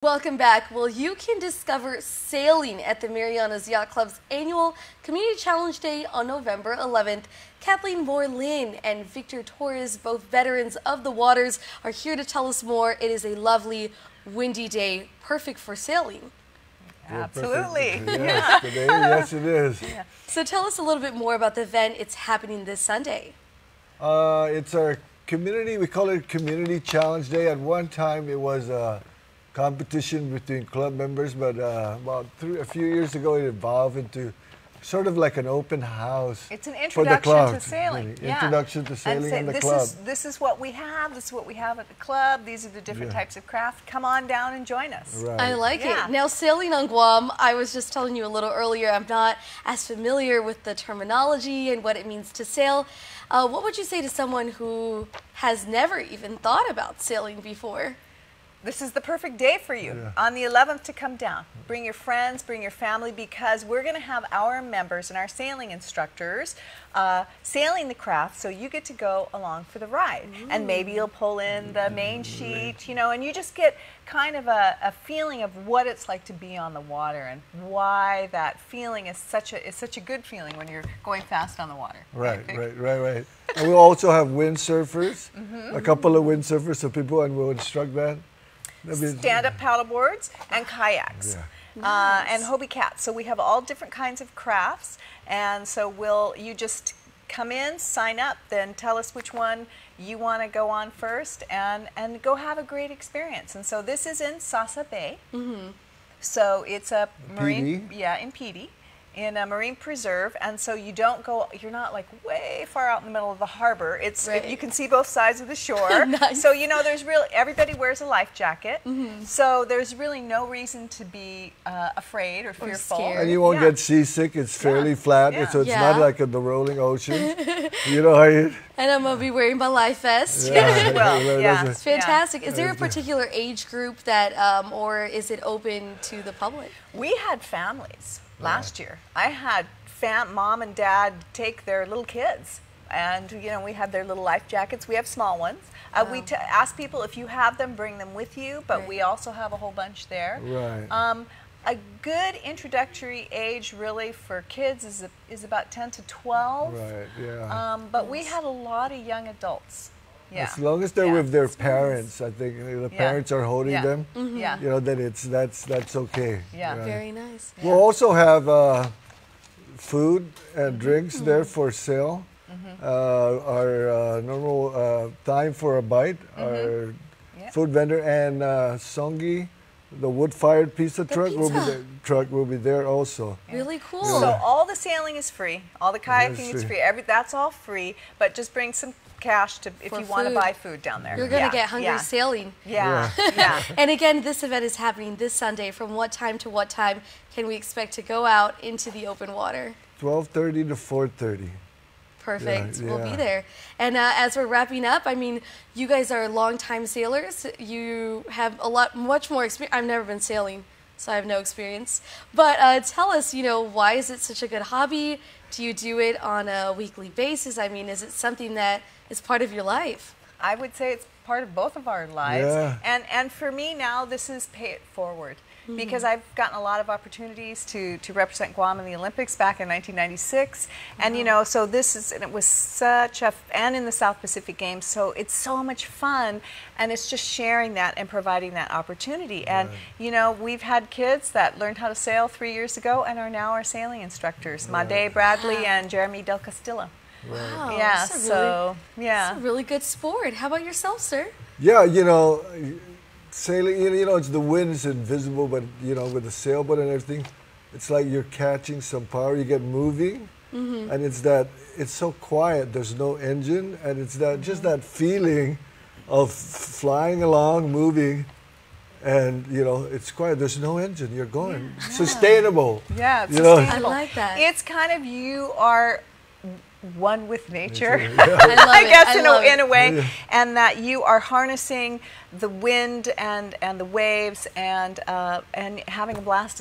Welcome back. Well, you can discover sailing at the Marianas Yacht Club's annual Community Challenge Day on November 11th. Kathleen Moore-Lynn and Victor Torres, both veterans of the waters, are here to tell us more. It is a lovely, windy day, perfect for sailing. Absolutely. Yes, today, yes, it is. Yeah. So tell us a little bit more about the event. It's happening this Sunday. It's our community, we call it Community Challenge Day. At one time, it was a competition between club members, but about a few years ago, it evolved into sort of like an open house. It's an for the introduction club, to sailing. really. Yeah. Introduction to sailing in the this club. This is what we have. This is what we have at the club. These are the different types of craft. Come on down and join us. Right. I like Yeah. it. Now, sailing on Guam, I was just telling you a little earlier, I'm not as familiar with the terminology and what it means to sail. What would you say to someone who has never even thought about sailing before? This is the perfect day for you on the 11th to come down. Bring your friends, bring your family, because we're going to have our members and our sailing instructors sailing the craft, so you get to go along for the ride. And maybe you'll pull in the main sheet, you know, and you just get kind of a feeling of what it's like to be on the water and why that feeling is such a good feeling when you're going fast on the water. Right. And we'll also have windsurfers, a couple of windsurfers, so people, and we'll instruct that. Stand-up paddleboards and kayaks. And Hobie cats. So we have all different kinds of crafts, and so you just come in, sign up, then tell us which one you want to go on first, and go have a great experience. And so this is in Sasa Bay. So it's a marine, in Pidi, in a marine preserve, and so you're not like way far out in the middle of the harbor. It's you can see both sides of the shore. Nice. So you know everybody wears a life jacket. So there's really no reason to be afraid or fearful. Scared. And you won't get seasick. It's fairly flat, so it's not like in the rolling ocean. You know how you... And I'm going to be wearing my life vest. It's Fantastic. Is there a particular age group that, or is it open to the public? We had families last year. I had mom and dad take their little kids, and we had their little life jackets. We have small ones. We ask people, if you have them, bring them with you, but we also have a whole bunch there. A good introductory age really for kids is about 10 to 12. But we had a lot of young adults. As long as they're with their parents, I think the parents are holding them. Then that's okay. Very nice. We'll also have food and drinks there for sale. Our normal time for a bite, our food vendor, and Songi, the wood-fired pizza truck will be there also. Really cool. So all the sailing is free, all the kayaking is free. That's all free, but just bring some cash if you want to buy food down there. You're going to get hungry sailing. And again, this event is happening this Sunday. From what time to what time can we expect to go out into the open water? 12:30 to 4:30. Perfect. We'll be there. And as we're wrapping up, I mean, you guys are longtime sailors. You have much more experience. I've never been sailing, so I have no experience. But tell us, why is it such a good hobby? Do you do it on a weekly basis? I mean, is it something that is part of your life? I would say it's part of both of our lives. And for me now, this is pay it forward. Because I've gotten a lot of opportunities to represent Guam in the Olympics back in 1996, and so it was and in the South Pacific Games, so it's so much fun, and it's just sharing that and providing that opportunity. And we've had kids that learned how to sail 3 years ago and are now our sailing instructors, Made Bradley and Jeremy Del Castillo. Wow. Yeah. It's a really good sport. How about yourself, sir? Yeah, sailing, it's the wind is invisible, but with the sailboat and everything, it's like you're catching some power. You get moving, and it's so quiet. There's no engine, and it's just that feeling of flying along, moving, and it's quiet. There's no engine. You're going sustainable. Yeah, it's sustainable. I like that. It's kind of you are one with nature, I guess in a way, and that you are harnessing the wind and the waves and having a blast